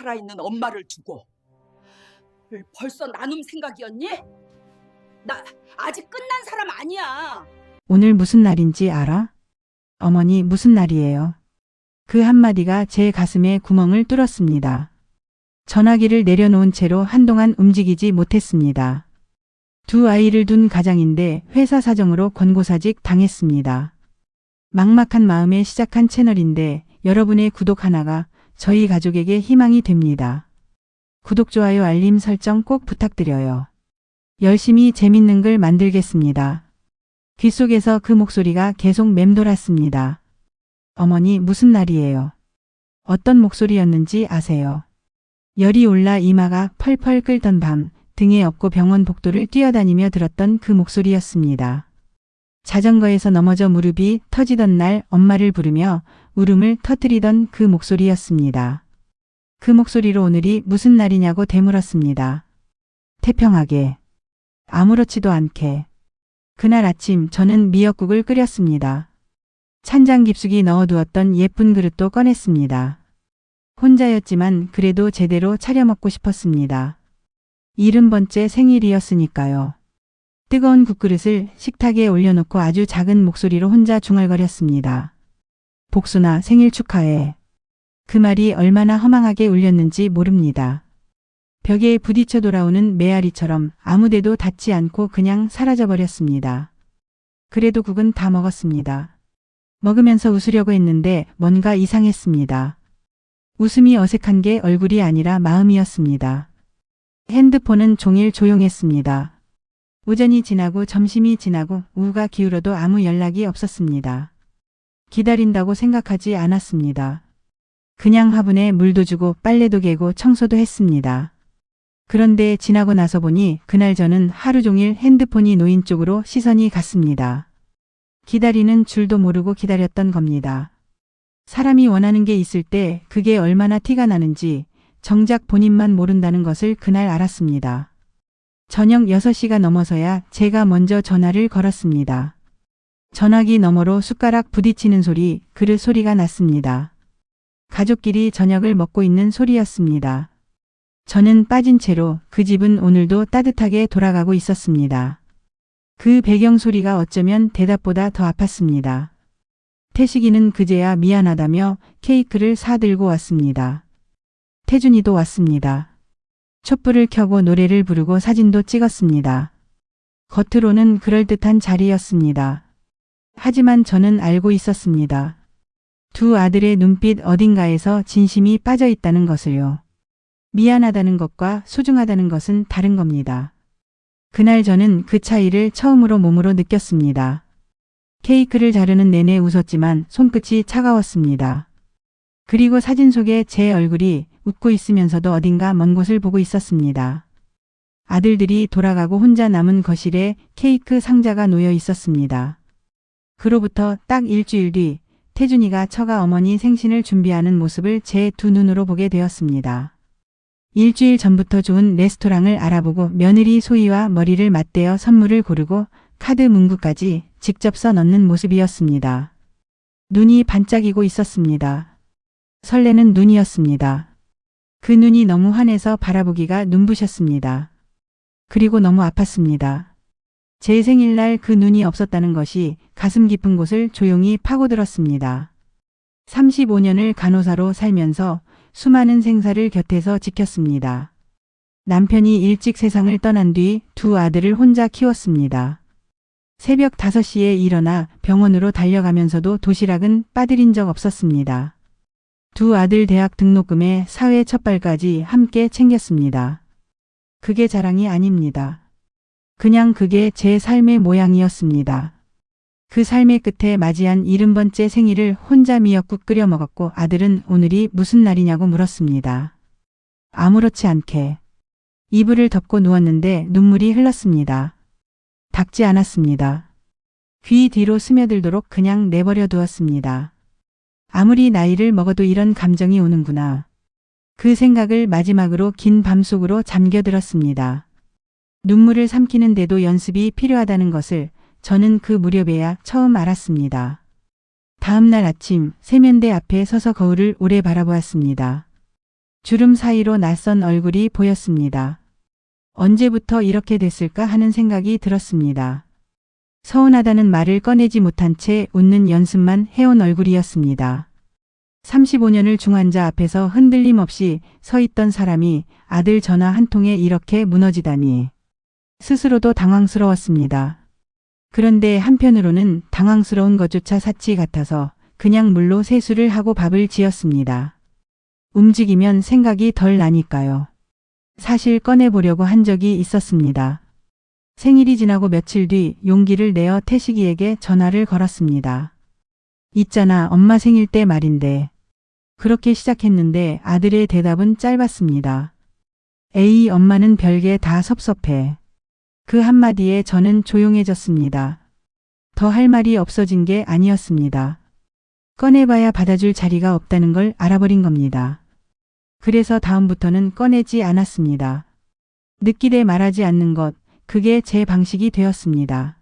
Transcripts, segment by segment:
살아있는 엄마를 두고 벌써 나눔 생각이었니? 나 아직 끝난 사람 아니야. 오늘 무슨 날인지 알아? 어머니, 무슨 날이에요? 그 한마디가 제 가슴에 구멍을 뚫었습니다. 전화기를 내려놓은 채로 한동안 움직이지 못했습니다. 두 아이를 둔 가장인데 회사 사정으로 권고사직 당했습니다. 막막한 마음에 시작한 채널인데 여러분의 구독 하나가 저희 가족에게 희망이 됩니다. 구독, 좋아요, 알림 설정 꼭 부탁드려요. 열심히 재밌는 글 만들겠습니다. 귓속에서 그 목소리가 계속 맴돌았습니다. 어머니, 무슨 날이에요? 어떤 목소리였는지 아세요? 열이 올라 이마가 펄펄 끓던 밤, 등에 업고 병원 복도를 뛰어다니며 들었던 그 목소리였습니다. 자전거에서 넘어져 무릎이 터지던 날 엄마를 부르며 울음을 터뜨리던 그 목소리였습니다. 그 목소리로 오늘이 무슨 날이냐고 되물었습니다. 태평하게, 아무렇지도 않게. 그날 아침 저는 미역국을 끓였습니다. 찬장 깊숙이 넣어두었던 예쁜 그릇도 꺼냈습니다. 혼자였지만 그래도 제대로 차려 먹고 싶었습니다. 70번째 생일이었으니까요. 뜨거운 국그릇을 식탁에 올려놓고 아주 작은 목소리로 혼자 중얼거렸습니다. 복순아, 생일 축하해. 그 말이 얼마나 허망하게 울렸는지 모릅니다. 벽에 부딪혀 돌아오는 메아리처럼 아무데도 닿지 않고 그냥 사라져버렸습니다. 그래도 국은 다 먹었습니다. 먹으면서 웃으려고 했는데 뭔가 이상했습니다. 웃음이 어색한 게 얼굴이 아니라 마음이었습니다. 핸드폰은 종일 조용했습니다. 오전이 지나고 점심이 지나고 오후가 기울어도 아무 연락이 없었습니다. 기다린다고 생각하지 않았습니다. 그냥 화분에 물도 주고 빨래도 개고 청소도 했습니다. 그런데 지나고 나서 보니 그날 저는 하루 종일 핸드폰이 놓인 쪽으로 시선이 갔습니다. 기다리는 줄도 모르고 기다렸던 겁니다. 사람이 원하는 게 있을 때 그게 얼마나 티가 나는지 정작 본인만 모른다는 것을 그날 알았습니다. 저녁 6시가 넘어서야 제가 먼저 전화를 걸었습니다. 전화기 너머로 숟가락 부딪히는 소리, 그릇 소리가 났습니다. 가족끼리 저녁을 먹고 있는 소리였습니다. 저는 빠진 채로 그 집은 오늘도 따뜻하게 돌아가고 있었습니다. 그 배경 소리가 어쩌면 대답보다 더 아팠습니다. 태식이는 그제야 미안하다며 케이크를 사들고 왔습니다. 태준이도 왔습니다. 촛불을 켜고 노래를 부르고 사진도 찍었습니다. 겉으로는 그럴듯한 자리였습니다. 하지만 저는 알고 있었습니다. 두 아들의 눈빛 어딘가에서 진심이 빠져 있다는 것을요. 미안하다는 것과 소중하다는 것은 다른 겁니다. 그날 저는 그 차이를 처음으로 몸으로 느꼈습니다. 케이크를 자르는 내내 웃었지만 손끝이 차가웠습니다. 그리고 사진 속에 제 얼굴이 웃고 있으면서도 어딘가 먼 곳을 보고 있었습니다. 아들들이 돌아가고 혼자 남은 거실에 케이크 상자가 놓여 있었습니다. 그로부터 딱 일주일 뒤 태준이가 처가 어머니 생신을 준비하는 모습을 제 두 눈으로 보게 되었습니다. 일주일 전부터 좋은 레스토랑을 알아보고 며느리 소희와 머리를 맞대어 선물을 고르고 카드 문구까지 직접 써 넣는 모습이었습니다. 눈이 반짝이고 있었습니다. 설레는 눈이었습니다. 그 눈이 너무 환해서 바라보기가 눈부셨습니다. 그리고 너무 아팠습니다. 제 생일날 그 눈이 없었다는 것이 가슴 깊은 곳을 조용히 파고들었습니다. 35년을 간호사로 살면서 수많은 생사를 곁에서 지켰습니다. 남편이 일찍 세상을 떠난 뒤 두 아들을 혼자 키웠습니다. 새벽 5시에 일어나 병원으로 달려가면서도 도시락은 빠뜨린 적 없었습니다. 두 아들 대학 등록금에 사회 첫발까지 함께 챙겼습니다. 그게 자랑이 아닙니다. 그냥 그게 제 삶의 모양이었습니다. 그 삶의 끝에 맞이한 70번째 생일을 혼자 미역국 끓여 먹었고 아들은 오늘이 무슨 날이냐고 물었습니다. 아무렇지 않게. 이불을 덮고 누웠는데 눈물이 흘렀습니다. 닦지 않았습니다. 귀 뒤로 스며들도록 그냥 내버려 두었습니다. 아무리 나이를 먹어도 이런 감정이 오는구나. 그 생각을 마지막으로 긴 밤 속으로 잠겨들었습니다. 눈물을 삼키는데도 연습이 필요하다는 것을 저는 그 무렵에야 처음 알았습니다. 다음 날 아침 세면대 앞에 서서 거울을 오래 바라보았습니다. 주름 사이로 낯선 얼굴이 보였습니다. 언제부터 이렇게 됐을까 하는 생각이 들었습니다. 서운하다는 말을 꺼내지 못한 채 웃는 연습만 해온 얼굴이었습니다. 35년을 중환자 앞에서 흔들림 없이 서 있던 사람이 아들 전화 한 통에 이렇게 무너지다니. 스스로도 당황스러웠습니다. 그런데 한편으로는 당황스러운 것조차 사치 같아서 그냥 물로 세수를 하고 밥을 지었습니다. 움직이면 생각이 덜 나니까요. 사실 꺼내보려고 한 적이 있었습니다. 생일이 지나고 며칠 뒤 용기를 내어 태식이에게 전화를 걸었습니다. 있잖아, 엄마 생일 때 말인데. 그렇게 시작했는데 아들의 대답은 짧았습니다. 에이, 엄마는 별게 다 섭섭해. 그 한마디에 저는 조용해졌습니다. 더 할 말이 없어진 게 아니었습니다. 꺼내봐야 받아줄 자리가 없다는 걸 알아버린 겁니다. 그래서 다음부터는 꺼내지 않았습니다. 느끼되 말하지 않는 것, 그게 제 방식이 되었습니다.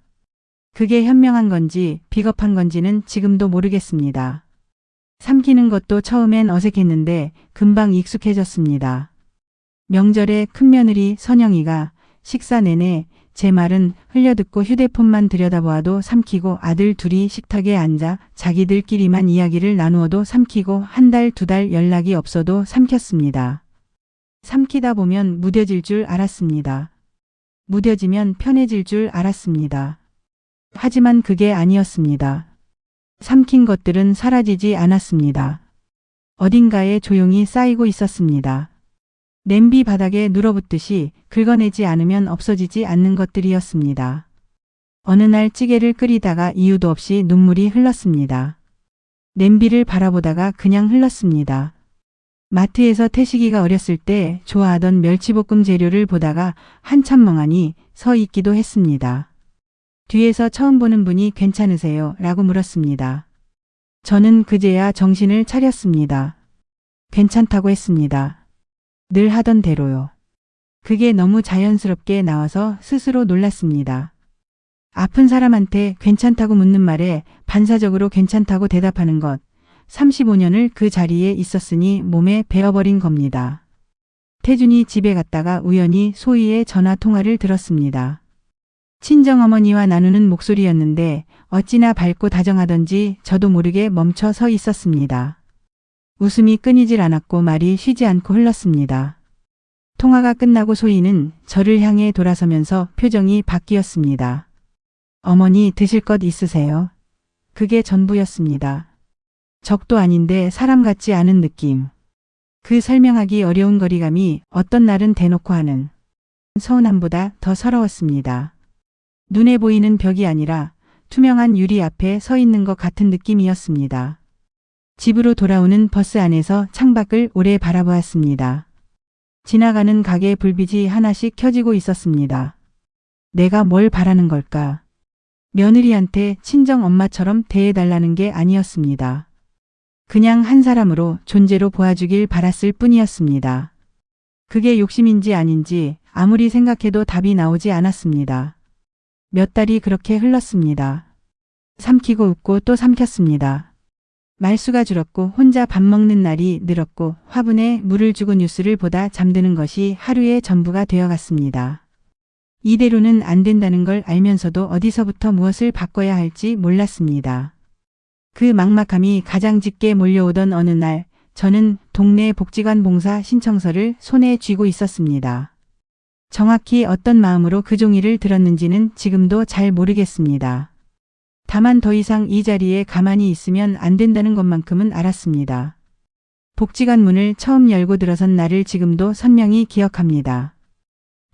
그게 현명한 건지 비겁한 건지는 지금도 모르겠습니다. 삼키는 것도 처음엔 어색했는데 금방 익숙해졌습니다. 명절에 큰며느리 선영이가 식사 내내 제 말은 흘려듣고 휴대폰만 들여다보아도 삼키고 아들 둘이 식탁에 앉아 자기들끼리만 이야기를 나누어도 삼키고 한 달, 두 달 연락이 없어도 삼켰습니다. 삼키다 보면 무뎌질 줄 알았습니다. 무뎌지면 편해질 줄 알았습니다. 하지만 그게 아니었습니다. 삼킨 것들은 사라지지 않았습니다. 어딘가에 조용히 쌓이고 있었습니다. 냄비 바닥에 눌어붙듯이 긁어내지 않으면 없어지지 않는 것들이었습니다. 어느 날 찌개를 끓이다가 이유도 없이 눈물이 흘렀습니다. 냄비를 바라보다가 그냥 흘렀습니다. 마트에서 태식이가 어렸을 때 좋아하던 멸치볶음 재료를 보다가 한참 멍하니 서 있기도 했습니다. 뒤에서 처음 보는 분이 괜찮으세요? 라고 물었습니다. 저는 그제야 정신을 차렸습니다. 괜찮다고 했습니다. 늘 하던 대로요. 그게 너무 자연스럽게 나와서 스스로 놀랐습니다. 아픈 사람한테 괜찮다고 묻는 말에 반사적으로 괜찮다고 대답하는 것, 35년을 그 자리에 있었으니 몸에 배어버린 겁니다. 태준이 집에 갔다가 우연히 소희의 전화 통화를 들었습니다. 친정어머니와 나누는 목소리였는데 어찌나 밝고 다정하던지 저도 모르게 멈춰 서 있었습니다. 웃음이 끊이질 않았고 말이 쉬지 않고 흘렀습니다. 통화가 끝나고 소희는 저를 향해 돌아서면서 표정이 바뀌었습니다. 어머니 드실 것 있으세요? 그게 전부였습니다. 적도 아닌데 사람 같지 않은 느낌. 그 설명하기 어려운 거리감이 어떤 날은 대놓고 하는 서운함보다 더 서러웠습니다. 눈에 보이는 벽이 아니라 투명한 유리 앞에 서 있는 것 같은 느낌이었습니다. 집으로 돌아오는 버스 안에서 창밖을 오래 바라보았습니다. 지나가는 가게 불빛이 하나씩 켜지고 있었습니다. 내가 뭘 바라는 걸까? 며느리한테 친정 엄마처럼 대해달라는 게 아니었습니다. 그냥 한 사람으로 존재로 보아주길 바랐을 뿐이었습니다. 그게 욕심인지 아닌지 아무리 생각해도 답이 나오지 않았습니다. 몇 달이 그렇게 흘렀습니다. 삼키고 웃고 또 삼켰습니다. 말수가 줄었고 혼자 밥 먹는 날이 늘었고 화분에 물을 주고 뉴스를 보다 잠드는 것이 하루의 전부가 되어갔습니다. 이대로는 안 된다는 걸 알면서도 어디서부터 무엇을 바꿔야 할지 몰랐습니다. 그 막막함이 가장 짙게 몰려오던 어느 날 저는 동네 복지관 봉사 신청서를 손에 쥐고 있었습니다. 정확히 어떤 마음으로 그 종이를 들었는지는 지금도 잘 모르겠습니다. 다만 더 이상 이 자리에 가만히 있으면 안 된다는 것만큼은 알았습니다. 복지관 문을 처음 열고 들어선 날을 지금도 선명히 기억합니다.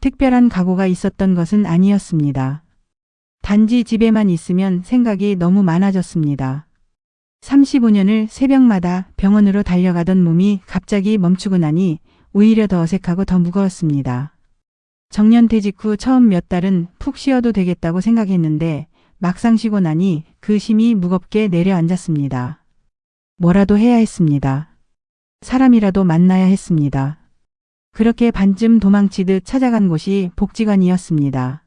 특별한 각오가 있었던 것은 아니었습니다. 단지 집에만 있으면 생각이 너무 많아졌습니다. 35년을 새벽마다 병원으로 달려가던 몸이 갑자기 멈추고 나니 오히려 더 어색하고 더 무거웠습니다. 정년퇴직 후 처음 몇 달은 푹 쉬어도 되겠다고 생각했는데 막상 쉬고 나니 그 힘이 무겁게 내려앉았습니다. 뭐라도 해야 했습니다. 사람이라도 만나야 했습니다. 그렇게 반쯤 도망치듯 찾아간 곳이 복지관이었습니다.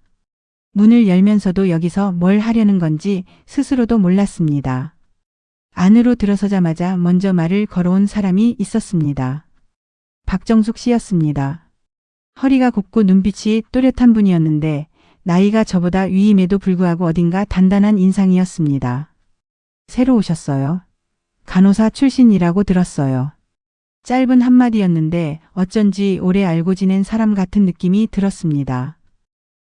문을 열면서도 여기서 뭘 하려는 건지 스스로도 몰랐습니다. 안으로 들어서자마자 먼저 말을 걸어온 사람이 있었습니다. 박정숙 씨였습니다. 허리가 곱고 눈빛이 또렷한 분이었는데 나이가 저보다 위임에도 불구하고 어딘가 단단한 인상이었습니다. 새로 오셨어요. 간호사 출신이라고 들었어요. 짧은 한마디였는데 어쩐지 오래 알고 지낸 사람 같은 느낌이 들었습니다.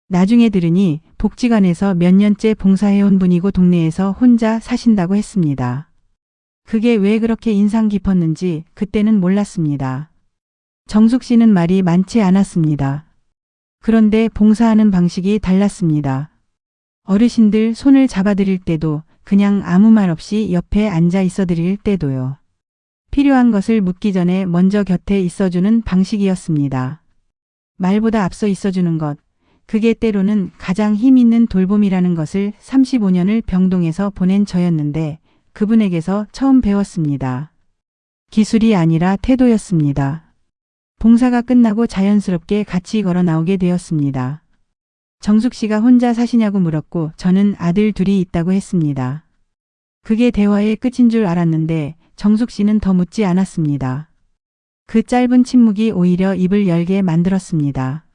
나중에 들으니 복지관에서 몇 년째 봉사해온 분이고 동네에서 혼자 사신다고 했습니다. 그게 왜 그렇게 인상 깊었는지 그때는 몰랐습니다. 정숙 씨는 말이 많지 않았습니다. 그런데 봉사하는 방식이 달랐습니다. 어르신들 손을 잡아드릴 때도 그냥 아무 말 없이 옆에 앉아 있어 드릴 때도요. 필요한 것을 묻기 전에 먼저 곁에 있어주는 방식이었습니다. 말보다 앞서 있어주는 것, 그게 때로는 가장 힘 있는 돌봄이라는 것을 35년을 병동에서 보낸 저였는데 그분에게서 처음 배웠습니다. 기술이 아니라 태도였습니다. 봉사가 끝나고 자연스럽게 같이 걸어 나오게 되었습니다. 정숙 씨가 혼자 사시냐고 물었고 저는 아들 둘이 있다고 했습니다. 그게 대화의 끝인 줄 알았는데 정숙 씨는 더 묻지 않았습니다. 그 짧은 침묵이 오히려 입을 열게 만들었습니다.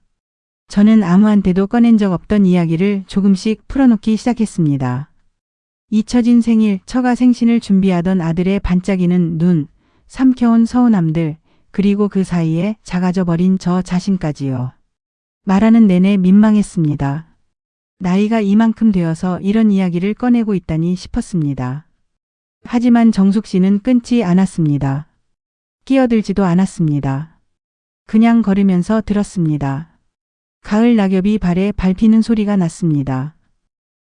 저는 아무한테도 꺼낸 적 없던 이야기를 조금씩 풀어놓기 시작했습니다. 잊혀진 생일, 처가 생신을 준비하던 아들의 반짝이는 눈, 삼켜온 서운함들, 그리고 그 사이에 작아져 버린 저 자신까지요. 말하는 내내 민망했습니다. 나이가 이만큼 되어서 이런 이야기를 꺼내고 있다니 싶었습니다. 하지만 정숙 씨는 끊지 않았습니다. 끼어들지도 않았습니다. 그냥 걸으면서 들었습니다. 가을 낙엽이 발에 밟히는 소리가 났습니다.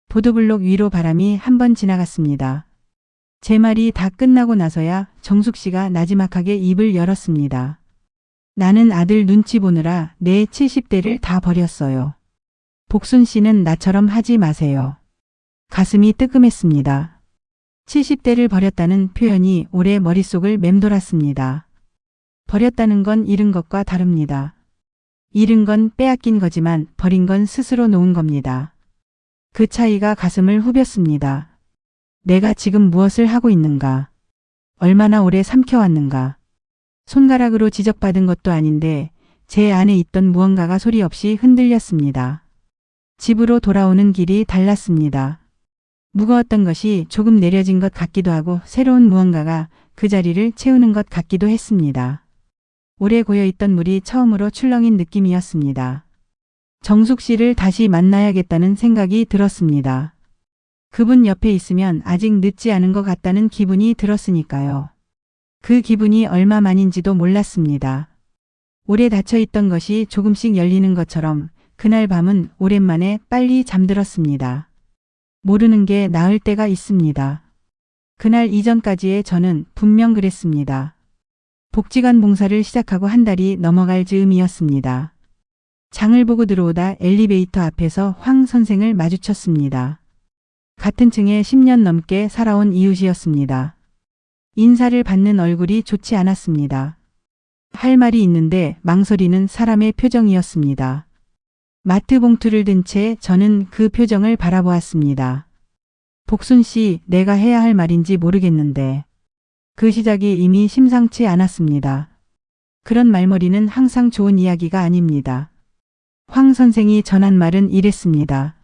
보도블록 위로 바람이 한 번 지나갔습니다. 제 말이 다 끝나고 나서야 정숙 씨가 나지막하게 입을 열었습니다. 나는 아들 눈치 보느라 내 70대를 다 버렸어요. 복순 씨는 나처럼 하지 마세요. 가슴이 뜨끔했습니다. 70대를 버렸다는 표현이 오래 머릿속을 맴돌았습니다. 버렸다는 건 잃은 것과 다릅니다. 잃은 건 빼앗긴 거지만 버린 건 스스로 놓은 겁니다. 그 차이가 가슴을 후볐습니다. 내가 지금 무엇을 하고 있는가? 얼마나 오래 삼켜왔는가? 손가락으로 지적받은 것도 아닌데 제 안에 있던 무언가가 소리 없이 흔들렸습니다. 집으로 돌아오는 길이 달랐습니다. 무거웠던 것이 조금 내려진 것 같기도 하고 새로운 무언가가 그 자리를 채우는 것 같기도 했습니다. 오래 고여있던 물이 처음으로 출렁인 느낌이었습니다. 정숙 씨를 다시 만나야겠다는 생각이 들었습니다. 그분 옆에 있으면 아직 늦지 않은 것 같다는 기분이 들었으니까요. 그 기분이 얼마만인지도 몰랐습니다. 오래 닫혀있던 것이 조금씩 열리는 것처럼 그날 밤은 오랜만에 빨리 잠들었습니다. 모르는 게 나을 때가 있습니다. 그날 이전까지의 저는 분명 그랬습니다. 복지관 봉사를 시작하고 한 달이 넘어갈 즈음이었습니다. 장을 보고 들어오다 엘리베이터 앞에서 황 선생을 마주쳤습니다. 같은 층에 10년 넘게 살아온 이웃이었습니다. 인사를 받는 얼굴이 좋지 않았습니다. 할 말이 있는데 망설이는 사람의 표정이었습니다. 마트 봉투를 든 채 저는 그 표정을 바라보았습니다. 복순 씨, 내가 해야 할 말인지 모르겠는데. 그 시작이 이미 심상치 않았습니다. 그런 말머리는 항상 좋은 이야기가 아닙니다. 황 선생이 전한 말은 이랬습니다.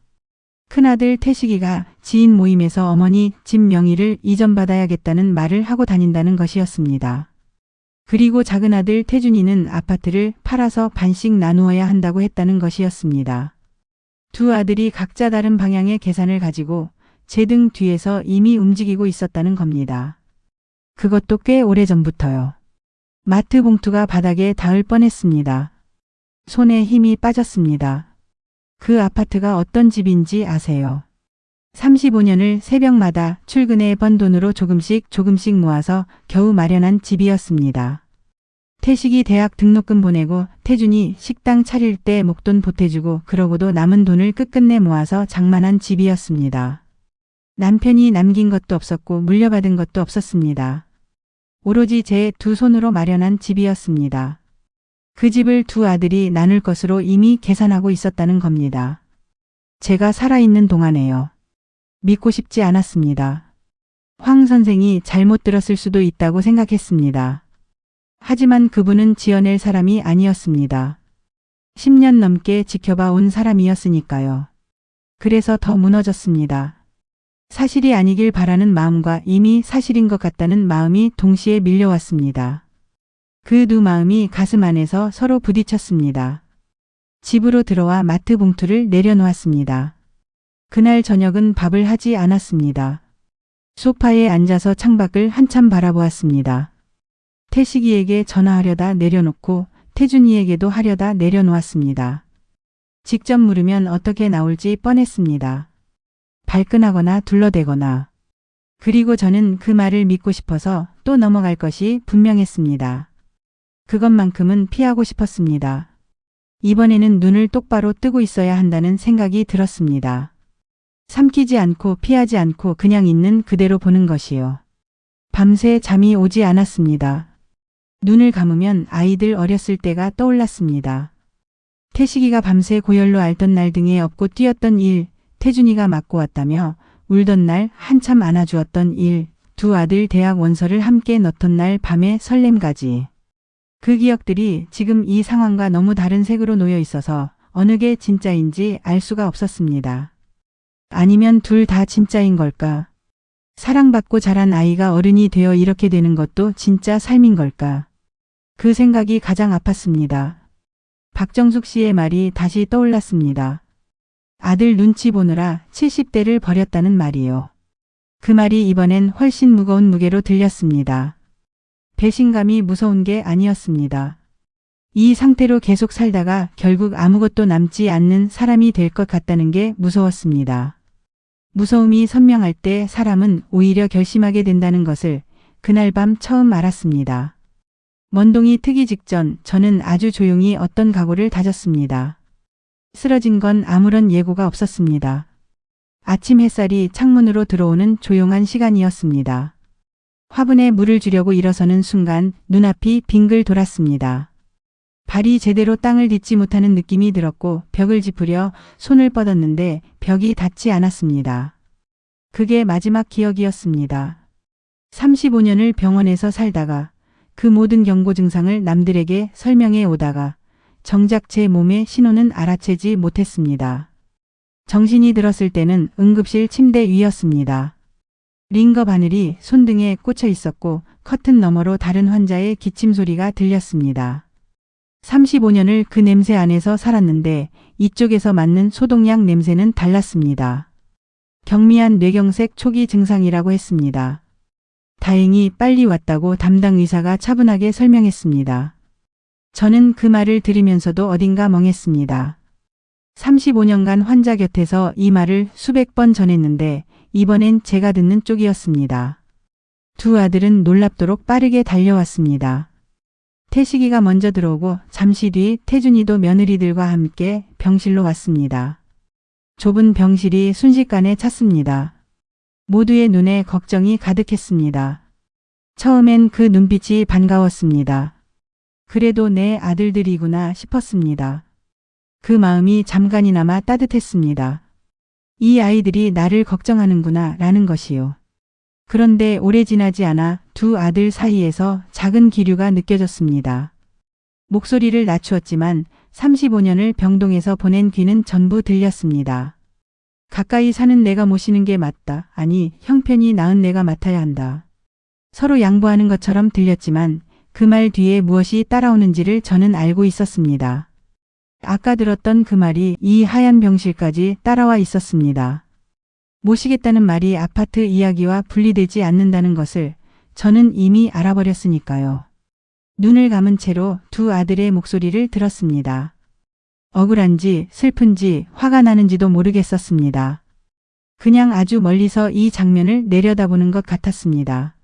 큰아들 태식이가 지인 모임에서 어머니 집 명의를 이전받아야겠다는 말을 하고 다닌다는 것이었습니다. 그리고 작은아들 태준이는 아파트를 팔아서 반씩 나누어야 한다고 했다는 것이었습니다. 두 아들이 각자 다른 방향의 계산을 가지고 제 등 뒤에서 이미 움직이고 있었다는 겁니다. 그것도 꽤 오래전부터요. 마트 봉투가 바닥에 닿을 뻔했습니다. 손에 힘이 빠졌습니다. 그 아파트가 어떤 집인지 아세요? 35년을 새벽마다 출근해 번 돈으로 조금씩 모아서 겨우 마련한 집이었습니다. 태식이 대학 등록금 보내고 태준이 식당 차릴 때 목돈 보태주고 그러고도 남은 돈을 끝끝내 모아서 장만한 집이었습니다. 남편이 남긴 것도 없었고 물려받은 것도 없었습니다. 오로지 제 두 손으로 마련한 집이었습니다. 그 집을 두 아들이 나눌 것으로 이미 계산하고 있었다는 겁니다. 제가 살아있는 동안에요. 믿고 싶지 않았습니다. 황 선생이 잘못 들었을 수도 있다고 생각했습니다. 하지만 그분은 지어낼 사람이 아니었습니다. 10년 넘게 지켜봐 온 사람이었으니까요. 그래서 더 무너졌습니다. 사실이 아니길 바라는 마음과 이미 사실인 것 같다는 마음이 동시에 밀려왔습니다. 그 두 마음이 가슴 안에서 서로 부딪혔습니다. 집으로 들어와 마트 봉투를 내려놓았습니다. 그날 저녁은 밥을 하지 않았습니다. 소파에 앉아서 창밖을 한참 바라보았습니다. 태식이에게 전화하려다 내려놓고 태준이에게도 하려다 내려놓았습니다. 직접 물으면 어떻게 나올지 뻔했습니다. 발끈하거나 둘러대거나. 그리고 저는 그 말을 믿고 싶어서 또 넘어갈 것이 분명했습니다. 그것만큼은 피하고 싶었습니다. 이번에는 눈을 똑바로 뜨고 있어야 한다는 생각이 들었습니다. 삼키지 않고 피하지 않고 그냥 있는 그대로 보는 것이요. 밤새 잠이 오지 않았습니다. 눈을 감으면 아이들 어렸을 때가 떠올랐습니다. 태식이가 밤새 고열로 앓던 날 등에 업고 뛰었던 일, 태준이가 맞고 왔다며 울던 날 한참 안아주었던 일, 두 아들 대학 원서를 함께 넣던 날 밤의 설렘까지. 그 기억들이 지금 이 상황과 너무 다른 색으로 놓여 있어서 어느 게 진짜인지 알 수가 없었습니다. 아니면 둘 다 진짜인 걸까? 사랑받고 자란 아이가 어른이 되어 이렇게 되는 것도 진짜 삶인 걸까? 그 생각이 가장 아팠습니다. 박정숙 씨의 말이 다시 떠올랐습니다. 아들 눈치 보느라 70대를 버렸다는 말이요. 그 말이 이번엔 훨씬 무거운 무게로 들렸습니다. 배신감이 무서운 게 아니었습니다. 이 상태로 계속 살다가 결국 아무것도 남지 않는 사람이 될 것 같다는 게 무서웠습니다. 무서움이 선명할 때 사람은 오히려 결심하게 된다는 것을 그날 밤 처음 알았습니다. 먼동이 트기 직전 저는 아주 조용히 어떤 각오를 다졌습니다. 쓰러진 건 아무런 예고가 없었습니다. 아침 햇살이 창문으로 들어오는 조용한 시간이었습니다. 화분에 물을 주려고 일어서는 순간 눈앞이 빙글 돌았습니다. 발이 제대로 땅을 딛지 못하는 느낌이 들었고 벽을 짚으려 손을 뻗었는데 벽이 닿지 않았습니다. 그게 마지막 기억이었습니다. 35년을 병원에서 살다가 그 모든 경고 증상을 남들에게 설명해 오다가 정작 제 몸의 신호는 알아채지 못했습니다. 정신이 들었을 때는 응급실 침대 위였습니다. 링거 바늘이 손등에 꽂혀 있었고 커튼 너머로 다른 환자의 기침 소리가 들렸습니다. 35년을 그 냄새 안에서 살았는데 이쪽에서 맡는 소독약 냄새는 달랐습니다. 경미한 뇌경색 초기 증상이라고 했습니다. 다행히 빨리 왔다고 담당 의사가 차분하게 설명했습니다. 저는 그 말을 들으면서도 어딘가 멍했습니다. 35년간 환자 곁에서 이 말을 수백 번 전했는데 이번엔 제가 듣는 쪽이었습니다. 두 아들은 놀랍도록 빠르게 달려왔습니다. 태식이가 먼저 들어오고 잠시 뒤 태준이도 며느리들과 함께 병실로 왔습니다. 좁은 병실이 순식간에 찼습니다. 모두의 눈에 걱정이 가득했습니다. 처음엔 그 눈빛이 반가웠습니다. 그래도 내 아들들이구나 싶었습니다. 그 마음이 잠깐이나마 따뜻했습니다. 이 아이들이 나를 걱정하는구나 라는 것이요. 그런데 오래 지나지 않아 두 아들 사이에서 작은 기류가 느껴졌습니다. 목소리를 낮추었지만 35년을 병동에서 보낸 귀는 전부 들렸습니다. 가까이 사는 내가 모시는 게 맞다. 아니, 형편이 나은 내가 맡아야 한다. 서로 양보하는 것처럼 들렸지만 그 말 뒤에 무엇이 따라오는지를 저는 알고 있었습니다. 아까 들었던 그 말이 이 하얀 병실까지 따라와 있었습니다. 모시겠다는 말이 아파트 이야기와 분리되지 않는다는 것을 저는 이미 알아버렸으니까요. 눈을 감은 채로 두 아들의 목소리를 들었습니다. 억울한지 슬픈지 화가 나는지도 모르겠었습니다. 그냥 아주 멀리서 이 장면을 내려다보는 것 같았습니다.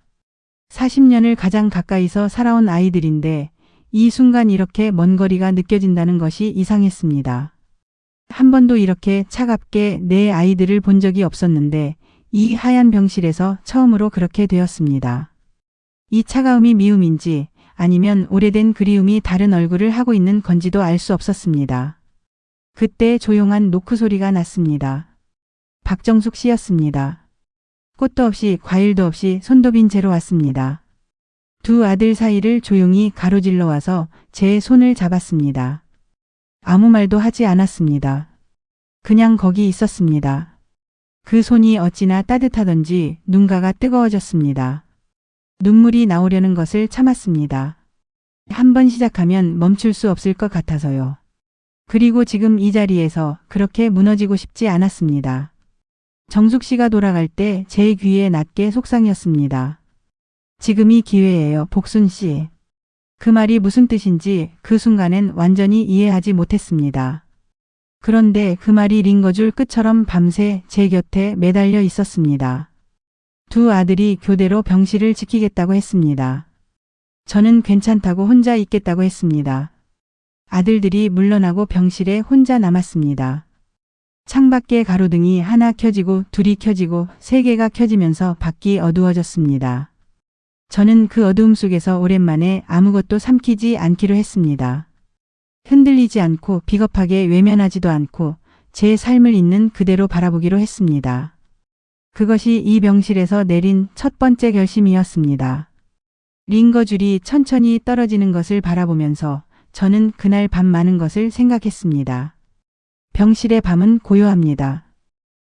40년을 가장 가까이서 살아온 아이들인데 이 순간 이렇게 먼 거리가 느껴진다는 것이 이상했습니다. 한 번도 이렇게 차갑게 내 아이들을 본 적이 없었는데 이 하얀 병실에서 처음으로 그렇게 되었습니다. 이 차가움이 미움인지 아니면 오래된 그리움이 다른 얼굴을 하고 있는 건지도 알 수 없었습니다. 그때 조용한 노크 소리가 났습니다. 박정숙 씨였습니다. 꽃도 없이 과일도 없이 손도 빈 채로 왔습니다. 두 아들 사이를 조용히 가로질러 와서 제 손을 잡았습니다. 아무 말도 하지 않았습니다. 그냥 거기 있었습니다. 그 손이 어찌나 따뜻하던지 눈가가 뜨거워졌습니다. 눈물이 나오려는 것을 참았습니다. 한번 시작하면 멈출 수 없을 것 같아서요. 그리고 지금 이 자리에서 그렇게 무너지고 싶지 않았습니다. 정숙 씨가 돌아갈 때 제 귀에 낮게 속상이었습니다. 지금이 기회예요, 복순 씨. 그 말이 무슨 뜻인지 그 순간엔 완전히 이해하지 못했습니다. 그런데 그 말이 링거줄 끝처럼 밤새 제 곁에 매달려 있었습니다. 두 아들이 교대로 병실을 지키겠다고 했습니다. 저는 괜찮다고 혼자 있겠다고 했습니다. 아들들이 물러나고 병실에 혼자 남았습니다. 창밖에 가로등이 하나 켜지고 둘이 켜지고 세 개가 켜지면서 밖이 어두워졌습니다. 저는 그 어두움 속에서 오랜만에 아무것도 삼키지 않기로 했습니다. 흔들리지 않고 비겁하게 외면하지도 않고 제 삶을 있는 그대로 바라보기로 했습니다. 그것이 이 병실에서 내린 첫 번째 결심이었습니다. 링거줄이 천천히 떨어지는 것을 바라보면서 저는 그날 밤 많은 것을 생각했습니다. 병실의 밤은 고요합니다.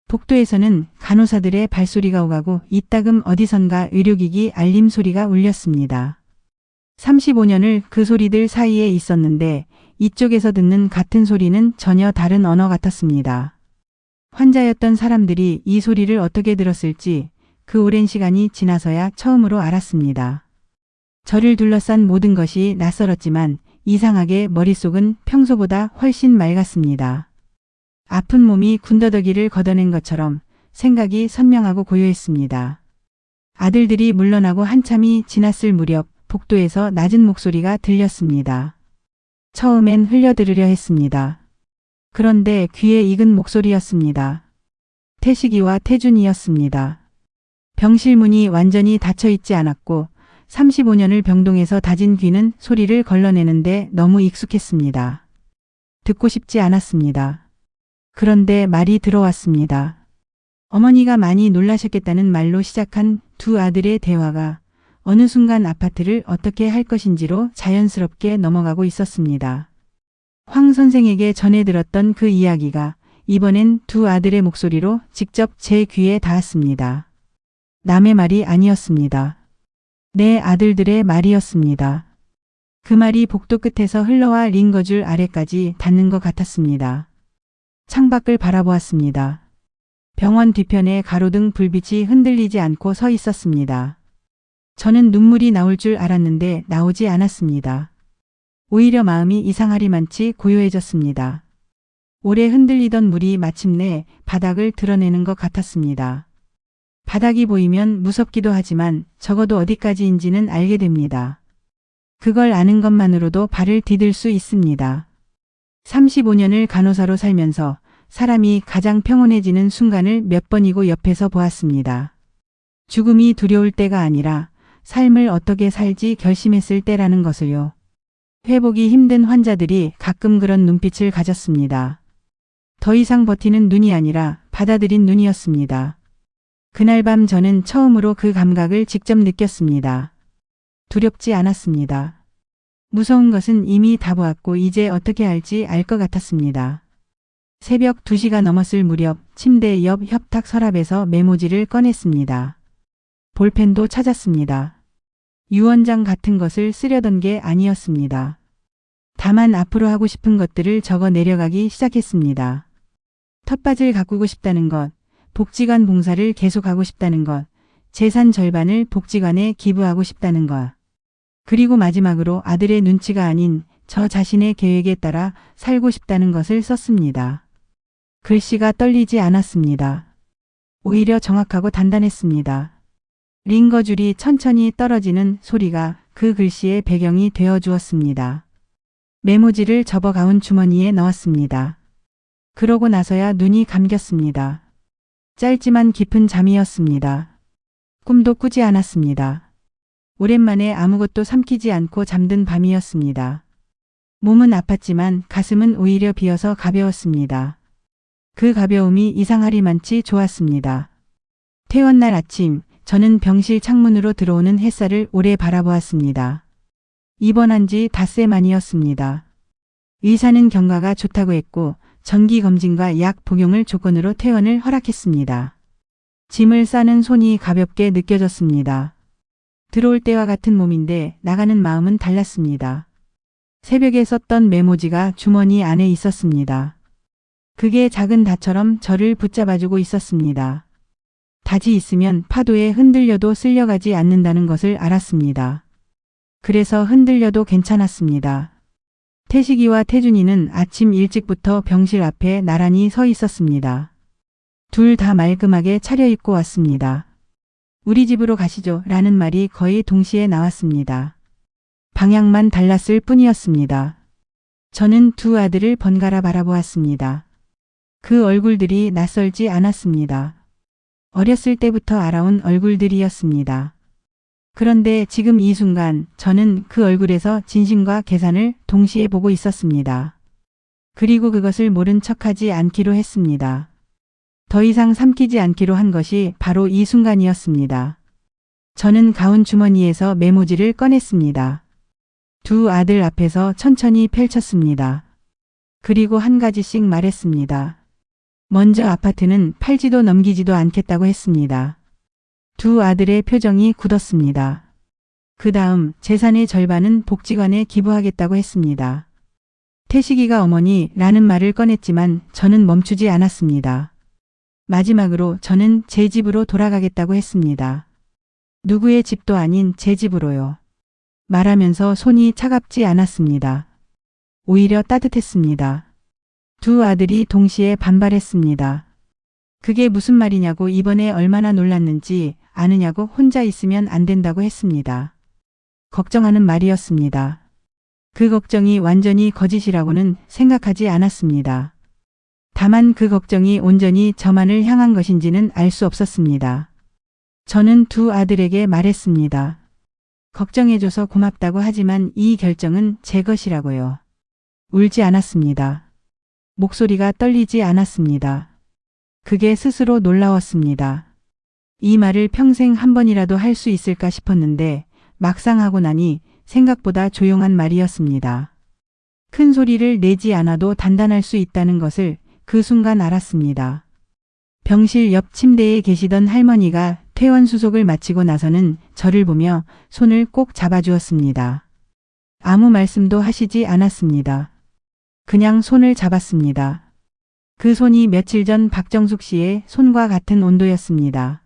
복도에서는 간호사들의 발소리가 오가고 이따금 어디선가 의료기기 알림 소리가 울렸습니다. 35년을 그 소리들 사이에 있었는데 이쪽에서 듣는 같은 소리는 전혀 다른 언어 같았습니다. 환자였던 사람들이 이 소리를 어떻게 들었을지 그 오랜 시간이 지나서야 처음으로 알았습니다. 저를 둘러싼 모든 것이 낯설었지만 이상하게 머릿속은 평소보다 훨씬 맑았습니다. 아픈 몸이 군더더기를 걷어낸 것처럼 생각이 선명하고 고요했습니다. 아들들이 물러나고 한참이 지났을 무렵 복도에서 낮은 목소리가 들렸습니다. 처음엔 흘려들으려 했습니다. 그런데 귀에 익은 목소리였습니다. 태식이와 태준이었습니다. 병실 문이 완전히 닫혀 있지 않았고 35년을 병동에서 다진 귀는 소리를 걸러내는데 너무 익숙했습니다. 듣고 싶지 않았습니다. 그런데 말이 들어왔습니다. 어머니가 많이 놀라셨겠다는 말로 시작한 두 아들의 대화가 어느 순간 아파트를 어떻게 할 것인지로 자연스럽게 넘어가고 있었습니다. 황 선생에게 전해 들었던 그 이야기가 이번엔 두 아들의 목소리로 직접 제 귀에 닿았습니다. 남의 말이 아니었습니다. 내 아들들의 말이었습니다. 그 말이 복도 끝에서 흘러와 링거줄 아래까지 닿는 것 같았습니다. 창밖을 바라보았습니다. 병원 뒤편에 가로등 불빛이 흔들리지 않고 서 있었습니다. 저는 눈물이 나올 줄 알았는데 나오지 않았습니다. 오히려 마음이 이상하리만치 고요해졌습니다. 오래 흔들리던 물이 마침내 바닥을 드러내는 것 같았습니다. 바닥이 보이면 무섭기도 하지만 적어도 어디까지인지는 알게 됩니다. 그걸 아는 것만으로도 발을 디딜 수 있습니다. 35년을 간호사로 살면서 사람이 가장 평온해지는 순간을 몇 번이고 옆에서 보았습니다. 죽음이 두려울 때가 아니라 삶을 어떻게 살지 결심했을 때라는 것을요. 회복이 힘든 환자들이 가끔 그런 눈빛을 가졌습니다. 더 이상 버티는 눈이 아니라 받아들인 눈이었습니다. 그날 밤 저는 처음으로 그 감각을 직접 느꼈습니다. 두렵지 않았습니다. 무서운 것은 이미 다 보았고 이제 어떻게 할지 알 것 같았습니다. 새벽 2시가 넘었을 무렵 침대 옆 협탁 서랍에서 메모지를 꺼냈습니다. 볼펜도 찾았습니다. 유언장 같은 것을 쓰려던 게 아니었습니다. 다만 앞으로 하고 싶은 것들을 적어 내려가기 시작했습니다. 텃밭을 가꾸고 싶다는 것, 복지관 봉사를 계속하고 싶다는 것, 재산 절반을 복지관에 기부하고 싶다는 것. 그리고 마지막으로 아들의 눈치가 아닌 저 자신의 계획에 따라 살고 싶다는 것을 썼습니다. 글씨가 떨리지 않았습니다. 오히려 정확하고 단단했습니다. 링거줄이 천천히 떨어지는 소리가 그 글씨의 배경이 되어 주었습니다. 메모지를 접어가운 주머니에 넣었습니다. 그러고 나서야 눈이 감겼습니다. 짧지만 깊은 잠이었습니다. 꿈도 꾸지 않았습니다. 오랜만에 아무것도 삼키지 않고 잠든 밤이었습니다. 몸은 아팠지만 가슴은 오히려 비어서 가벼웠습니다. 그 가벼움이 이상하리만치 좋았습니다. 퇴원날 아침 저는 병실 창문으로 들어오는 햇살을 오래 바라보았습니다. 입원한 지 닷새 만이었습니다. 의사는 경과가 좋다고 했고 정기검진과 약 복용을 조건으로 퇴원을 허락했습니다. 짐을 싸는 손이 가볍게 느껴졌습니다. 들어올 때와 같은 몸인데 나가는 마음은 달랐습니다. 새벽에 썼던 메모지가 주머니 안에 있었습니다. 그게 작은 닷처럼 저를 붙잡아주고 있었습니다. 닷이 있으면 파도에 흔들려도 쓸려가지 않는다는 것을 알았습니다. 그래서 흔들려도 괜찮았습니다. 태식이와 태준이는 아침 일찍부터 병실 앞에 나란히 서 있었습니다. 둘 다 말끔하게 차려입고 왔습니다. 우리 집으로 가시죠 라는 말이 거의 동시에 나왔습니다. 방향만 달랐을 뿐이었습니다. 저는 두 아들을 번갈아 바라보았습니다. 그 얼굴들이 낯설지 않았습니다. 어렸을 때부터 알아온 얼굴들이었습니다. 그런데 지금 이 순간 저는 그 얼굴에서 진심과 계산을 동시에 보고 있었습니다. 그리고 그것을 모른 척하지 않기로 했습니다. 더 이상 삼키지 않기로 한 것이 바로 이 순간이었습니다. 저는 가운 주머니에서 메모지를 꺼냈습니다. 두 아들 앞에서 천천히 펼쳤습니다. 그리고 한 가지씩 말했습니다. 먼저 아파트는 팔지도 넘기지도 않겠다고 했습니다. 두 아들의 표정이 굳었습니다. 그 다음 재산의 절반은 복지관에 기부하겠다고 했습니다. 태식이가 어머니라는 말을 꺼냈지만 저는 멈추지 않았습니다. 마지막으로 저는 제 집으로 돌아가겠다고 했습니다. 누구의 집도 아닌 제 집으로요. 말하면서 손이 차갑지 않았습니다. 오히려 따뜻했습니다. 두 아들이 동시에 반발했습니다. 그게 무슨 말이냐고 이번에 얼마나 놀랐는지 아느냐고 혼자 있으면 안 된다고 했습니다. 걱정하는 말이었습니다. 그 걱정이 완전히 거짓이라고는 생각하지 않았습니다. 다만 그 걱정이 온전히 저만을 향한 것인지는 알 수 없었습니다. 저는 두 아들에게 말했습니다. 걱정해줘서 고맙다고 하지만 이 결정은 제 것이라고요. 울지 않았습니다. 목소리가 떨리지 않았습니다. 그게 스스로 놀라웠습니다. 이 말을 평생 한 번이라도 할 수 있을까 싶었는데 막상 하고 나니 생각보다 조용한 말이었습니다. 큰 소리를 내지 않아도 단단할 수 있다는 것을 그 순간 알았습니다. 병실 옆 침대에 계시던 할머니가 퇴원 수속을 마치고 나서는 저를 보며 손을 꼭 잡아주었습니다. 아무 말씀도 하시지 않았습니다. 그냥 손을 잡았습니다. 그 손이 며칠 전 박정숙 씨의 손과 같은 온도였습니다.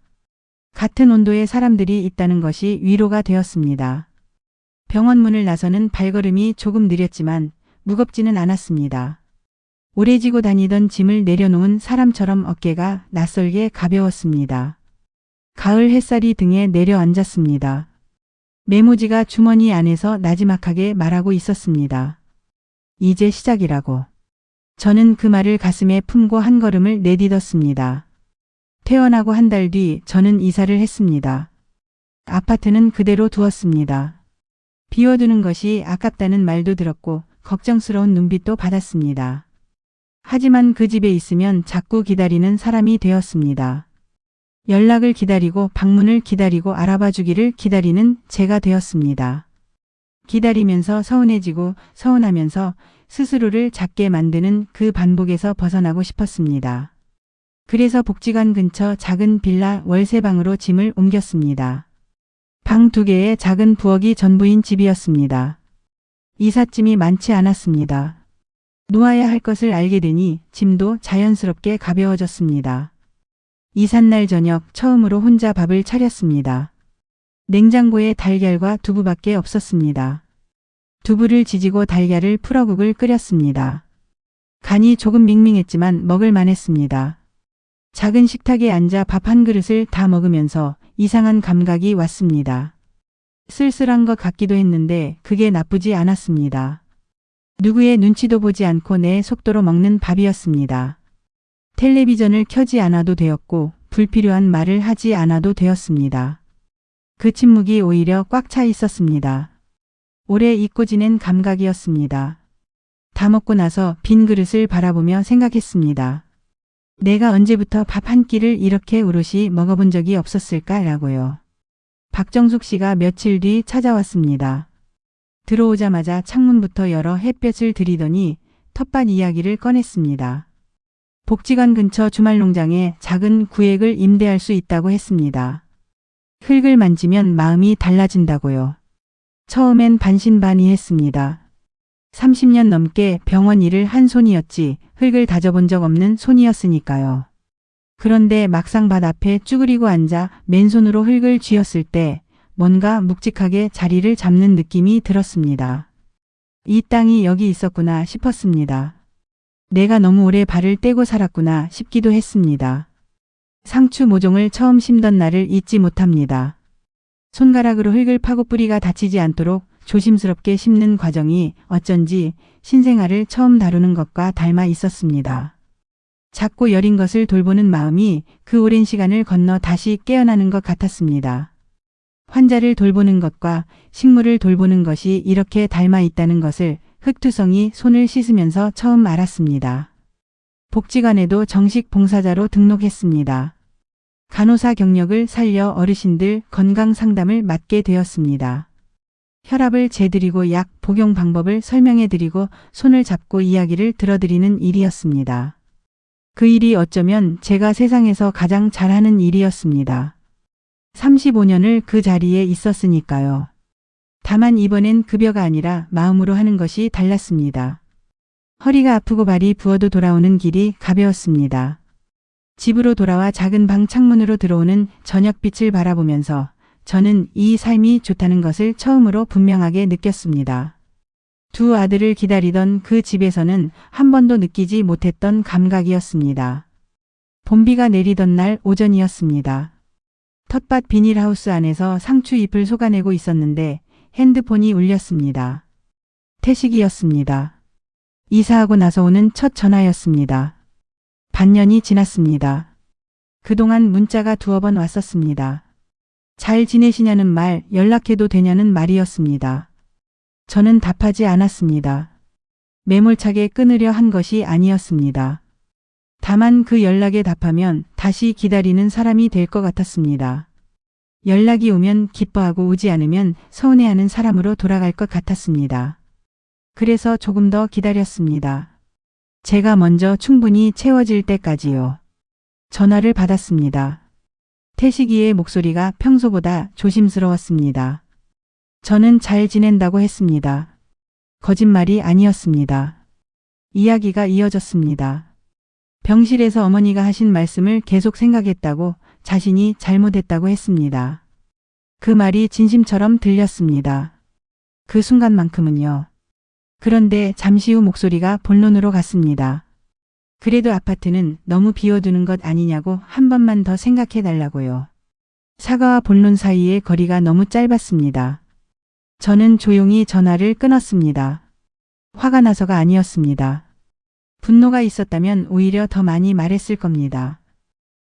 같은 온도의 사람들이 있다는 것이 위로가 되었습니다. 병원 문을 나서는 발걸음이 조금 느렸지만 무겁지는 않았습니다. 오래 지고 다니던 짐을 내려놓은 사람처럼 어깨가 낯설게 가벼웠습니다. 가을 햇살이 등에 내려앉았습니다. 메모지가 주머니 안에서 나지막하게 말하고 있었습니다. 이제 시작이라고. 저는 그 말을 가슴에 품고 한 걸음을 내딛었습니다. 퇴원하고 한 달 뒤 저는 이사를 했습니다. 아파트는 그대로 두었습니다. 비워두는 것이 아깝다는 말도 들었고 걱정스러운 눈빛도 받았습니다. 하지만 그 집에 있으면 자꾸 기다리는 사람이 되었습니다. 연락을 기다리고 방문을 기다리고 알아봐 주기를 기다리는 제가 되었습니다. 기다리면서 서운해지고 서운하면서 스스로를 작게 만드는 그 반복에서 벗어나고 싶었습니다. 그래서 복지관 근처 작은 빌라 월세방으로 짐을 옮겼습니다. 방 2개에 작은 부엌이 전부인 집이었습니다. 이삿짐이 많지 않았습니다. 놓아야 할 것을 알게 되니 짐도 자연스럽게 가벼워졌습니다. 이삿날 저녁 처음으로 혼자 밥을 차렸습니다. 냉장고에 달걀과 두부밖에 없었습니다. 두부를 지지고 달걀을 풀어국을 끓였습니다. 간이 조금 밍밍했지만 먹을 만했습니다. 작은 식탁에 앉아 밥 한 그릇을 다 먹으면서 이상한 감각이 왔습니다. 쓸쓸한 것 같기도 했는데 그게 나쁘지 않았습니다. 누구의 눈치도 보지 않고 내 속도로 먹는 밥이었습니다. 텔레비전을 켜지 않아도 되었고 불필요한 말을 하지 않아도 되었습니다. 그 침묵이 오히려 꽉 차 있었습니다. 오래 잊고 지낸 감각이었습니다. 다 먹고 나서 빈 그릇을 바라보며 생각했습니다. 내가 언제부터 밥 한 끼를 이렇게 오롯이 먹어본 적이 없었을까라고요. 박정숙 씨가 며칠 뒤 찾아왔습니다. 들어오자마자 창문부터 열어 햇볕을 들이더니 텃밭 이야기를 꺼냈습니다. 복지관 근처 주말농장에 작은 구획을 임대할 수 있다고 했습니다. 흙을 만지면 마음이 달라진다고요. 처음엔 반신반의했습니다. 30년 넘게 병원 일을 한 손이었지 흙을 다져본 적 없는 손이었으니까요. 그런데 막상 밭 앞에 쭈그리고 앉아 맨손으로 흙을 쥐었을 때 뭔가 묵직하게 자리를 잡는 느낌이 들었습니다. 이 땅이 여기 있었구나 싶었습니다. 내가 너무 오래 발을 떼고 살았구나 싶기도 했습니다. 상추 모종을 처음 심던 날을 잊지 못합니다. 손가락으로 흙을 파고 뿌리가 다치지 않도록 조심스럽게 심는 과정이 어쩐지 신생아를 처음 다루는 것과 닮아 있었습니다. 작고 여린 것을 돌보는 마음이 그 오랜 시간을 건너 다시 깨어나는 것 같았습니다. 환자를 돌보는 것과 식물을 돌보는 것이 이렇게 닮아 있다는 것을 흙투성이 손을 씻으면서 처음 알았습니다. 복지관에도 정식 봉사자로 등록했습니다. 간호사 경력을 살려 어르신들 건강 상담을 맡게 되었습니다. 혈압을 재드리고 약 복용 방법을 설명해드리고 손을 잡고 이야기를 들어드리는 일이었습니다. 그 일이 어쩌면 제가 세상에서 가장 잘하는 일이었습니다. 35년을 그 자리에 있었으니까요. 다만 이번엔 급여가 아니라 마음으로 하는 것이 달랐습니다. 허리가 아프고 발이 부어도 돌아오는 길이 가벼웠습니다. 집으로 돌아와 작은 방 창문으로 들어오는 저녁빛을 바라보면서 저는 이 삶이 좋다는 것을 처음으로 분명하게 느꼈습니다. 두 아들을 기다리던 그 집에서는 한 번도 느끼지 못했던 감각이었습니다. 봄비가 내리던 날 오전이었습니다. 텃밭 비닐하우스 안에서 상추 잎을 솎아내고 있었는데 핸드폰이 울렸습니다. 태식이었습니다. 이사하고 나서 오는 첫 전화였습니다. 반년이 지났습니다. 그동안 문자가 두어 번 왔었습니다. 잘 지내시냐는 말, 연락해도 되냐는 말이었습니다. 저는 답하지 않았습니다. 매몰차게 끊으려 한 것이 아니었습니다. 다만 그 연락에 답하면 다시 기다리는 사람이 될 것 같았습니다. 연락이 오면 기뻐하고 오지 않으면 서운해하는 사람으로 돌아갈 것 같았습니다. 그래서 조금 더 기다렸습니다. 제가 먼저 충분히 채워질 때까지요. 전화를 받았습니다. 태식이의 목소리가 평소보다 조심스러웠습니다. 저는 잘 지낸다고 했습니다. 거짓말이 아니었습니다. 이야기가 이어졌습니다. 병실에서 어머니가 하신 말씀을 계속 생각했다고 자신이 잘못했다고 했습니다. 그 말이 진심처럼 들렸습니다. 그 순간만큼은요. 그런데 잠시 후 목소리가 본론으로 갔습니다. 그래도 아파트는 너무 비워두는 것 아니냐고 한 번만 더 생각해 달라고요. 사과와 본론 사이의 거리가 너무 짧았습니다. 저는 조용히 전화를 끊었습니다. 화가 나서가 아니었습니다. 분노가 있었다면 오히려 더 많이 말했을 겁니다.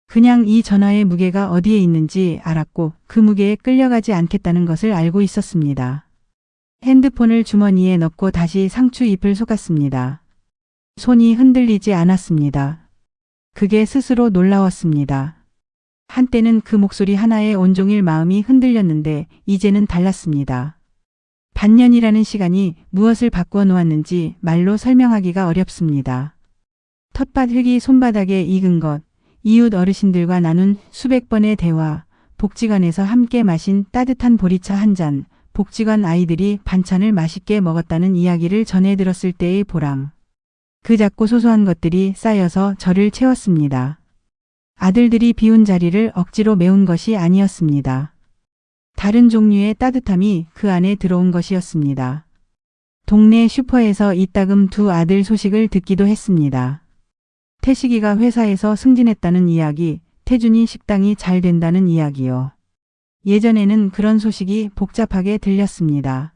그냥 이 전화의 무게가 어디에 있는지 알았고 그 무게에 끌려가지 않겠다는 것을 알고 있었습니다. 핸드폰을 주머니에 넣고 다시 상추 잎을 솎았습니다. 손이 흔들리지 않았습니다. 그게 스스로 놀라웠습니다. 한때는 그 목소리 하나에 온종일 마음이 흔들렸는데 이제는 달랐습니다. 반년이라는 시간이 무엇을 바꾸어 놓았는지 말로 설명하기가 어렵습니다. 텃밭 흙이 손바닥에 익은 것, 이웃 어르신들과 나눈 수백 번의 대화, 복지관에서 함께 마신 따뜻한 보리차 한 잔, 복지관 아이들이 반찬을 맛있게 먹었다는 이야기를 전해 들었을 때의 보람. 그 작고 소소한 것들이 쌓여서 저를 채웠습니다. 아들들이 비운 자리를 억지로 메운 것이 아니었습니다. 다른 종류의 따뜻함이 그 안에 들어온 것이었습니다. 동네 슈퍼에서 이따금 두 아들 소식을 듣기도 했습니다. 태식이가 회사에서 승진했다는 이야기, 태준이 식당이 잘 된다는 이야기요. 예전에는 그런 소식이 복잡하게 들렸습니다.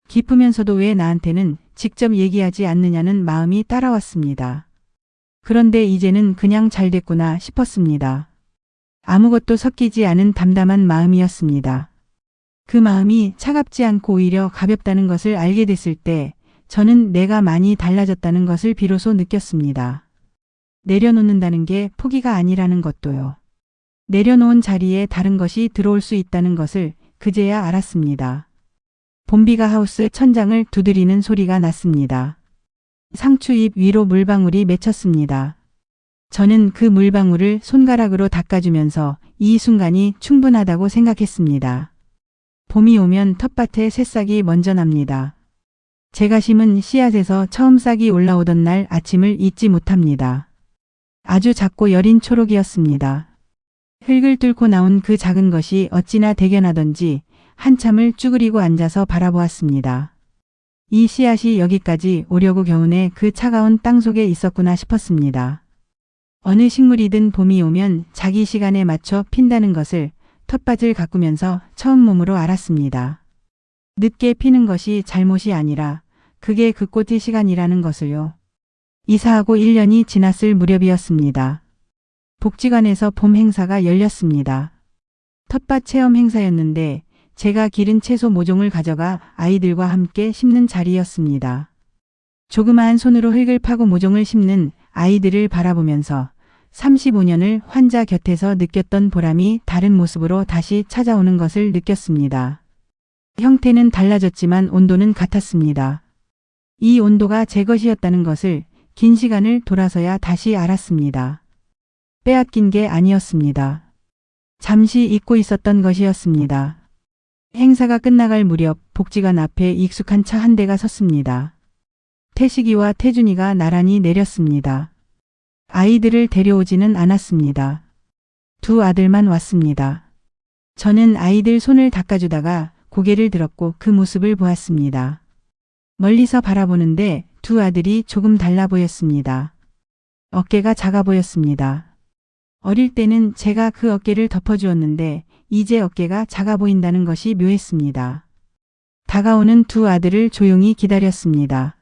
기쁘면서도 왜 나한테는 직접 얘기하지 않느냐는 마음이 따라왔습니다. 그런데 이제는 그냥 잘 됐구나 싶었습니다. 아무것도 섞이지 않은 담담한 마음이었습니다. 그 마음이 차갑지 않고 오히려 가볍다는 것을 알게 됐을 때 저는 내가 많이 달라졌다는 것을 비로소 느꼈습니다. 내려놓는다는 게 포기가 아니라는 것도요. 내려놓은 자리에 다른 것이 들어올 수 있다는 것을 그제야 알았습니다. 봄비가 하우스 천장을 두드리는 소리가 났습니다. 상추잎 위로 물방울이 맺혔습니다. 저는 그 물방울을 손가락으로 닦아주면서 이 순간이 충분하다고 생각했습니다. 봄이 오면 텃밭에 새싹이 먼저 납니다. 제가 심은 씨앗에서 처음 싹이 올라오던 날 아침을 잊지 못합니다. 아주 작고 여린 초록이었습니다. 흙을 뚫고 나온 그 작은 것이 어찌나 대견하던지 한참을 쭈그리고 앉아서 바라보았습니다. 이 씨앗이 여기까지 오려고 겨우내 그 차가운 땅 속에 있었구나 싶었습니다. 어느 식물이든 봄이 오면 자기 시간에 맞춰 핀다는 것을 텃밭을 가꾸면서 처음 몸으로 알았습니다. 늦게 피는 것이 잘못이 아니라 그게 그 꽃의 시간이라는 것을요. 이사하고 1년이 지났을 무렵이었습니다. 복지관에서 봄 행사가 열렸습니다. 텃밭 체험 행사였는데 제가 기른 채소 모종을 가져가 아이들과 함께 심는 자리였습니다. 조그마한 손으로 흙을 파고 모종을 심는 아이들을 바라보면서 35년을 환자 곁에서 느꼈던 보람이 다른 모습으로 다시 찾아오는 것을 느꼈습니다. 형태는 달라졌지만 온도는 같았습니다. 이 온도가 제 것이었다는 것을 긴 시간을 돌아서야 다시 알았습니다. 빼앗긴 게 아니었습니다. 잠시 잊고 있었던 것이었습니다. 행사가 끝나갈 무렵 복지관 앞에 익숙한 차 한 대가 섰습니다. 태식이와 태준이가 나란히 내렸습니다. 아이들을 데려오지는 않았습니다. 두 아들만 왔습니다. 저는 아이들 손을 닦아주다가 고개를 들었고 그 모습을 보았습니다. 멀리서 바라보는데 두 아들이 조금 달라 보였습니다. 어깨가 작아 보였습니다. 어릴 때는 제가 그 어깨를 덮어주었는데 이제 어깨가 작아 보인다는 것이 묘했습니다. 다가오는 두 아들을 조용히 기다렸습니다.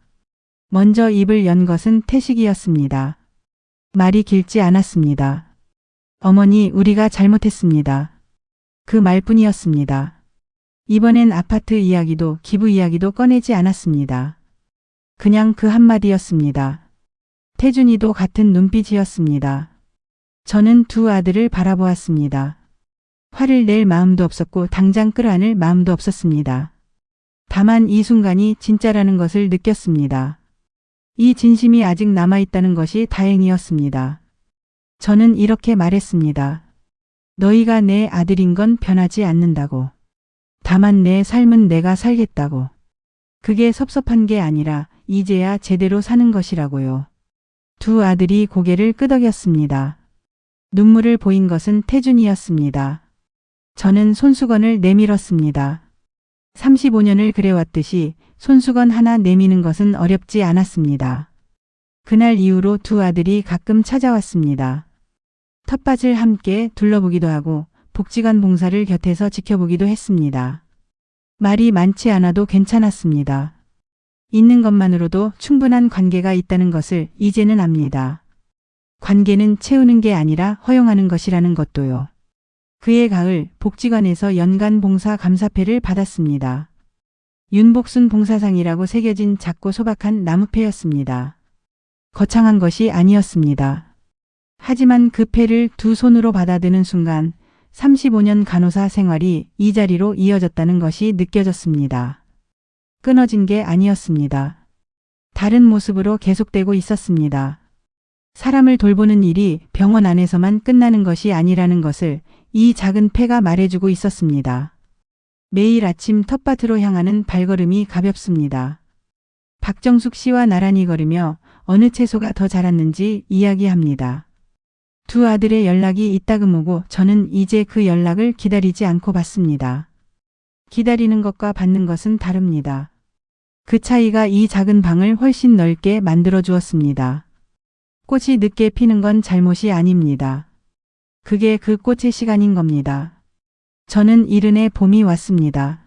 먼저 입을 연 것은 태식이었습니다. 말이 길지 않았습니다. 어머니, 우리가 잘못했습니다. 그 말뿐이었습니다. 이번엔 아파트 이야기도 기부 이야기도 꺼내지 않았습니다. 그냥 그 한마디였습니다. 태준이도 같은 눈빛이었습니다. 저는 두 아들을 바라보았습니다. 화를 낼 마음도 없었고 당장 끌어안을 마음도 없었습니다. 다만 이 순간이 진짜라는 것을 느꼈습니다. 이 진심이 아직 남아있다는 것이 다행이었습니다. 저는 이렇게 말했습니다. 너희가 내 아들인 건 변하지 않는다고. 다만 내 삶은 내가 살겠다고. 그게 섭섭한 게 아니라 이제야 제대로 사는 것이라고요. 두 아들이 고개를 끄덕였습니다. 눈물을 보인 것은 태준이었습니다. 저는 손수건을 내밀었습니다. 35년을 그래왔듯이 손수건 하나 내미는 것은 어렵지 않았습니다. 그날 이후로 두 아들이 가끔 찾아왔습니다. 텃밭을 함께 둘러보기도 하고 복지관 봉사를 곁에서 지켜보기도 했습니다. 말이 많지 않아도 괜찮았습니다. 있는 것만으로도 충분한 관계가 있다는 것을 이제는 압니다. 관계는 채우는 게 아니라 허용하는 것이라는 것도요. 그해 가을 복지관에서 연간 봉사 감사패를 받았습니다. 윤복순 봉사상이라고 새겨진 작고 소박한 나무패였습니다. 거창한 것이 아니었습니다. 하지만 그 패를 두 손으로 받아드는 순간 35년 간호사 생활이 이 자리로 이어졌다는 것이 느껴졌습니다. 끊어진 게 아니었습니다. 다른 모습으로 계속되고 있었습니다. 사람을 돌보는 일이 병원 안에서만 끝나는 것이 아니라는 것을 이 작은 패가 말해주고 있었습니다. 매일 아침 텃밭으로 향하는 발걸음이 가볍습니다. 박정숙 씨와 나란히 걸으며 어느 채소가 더 자랐는지 이야기합니다. 두 아들의 연락이 이따금 오고 저는 이제 그 연락을 기다리지 않고 받습니다. 기다리는 것과 받는 것은 다릅니다. 그 차이가 이 작은 방을 훨씬 넓게 만들어 주었습니다. 꽃이 늦게 피는 건 잘못이 아닙니다. 그게 그 꽃의 시간인 겁니다. 저는 이른에 봄이 왔습니다.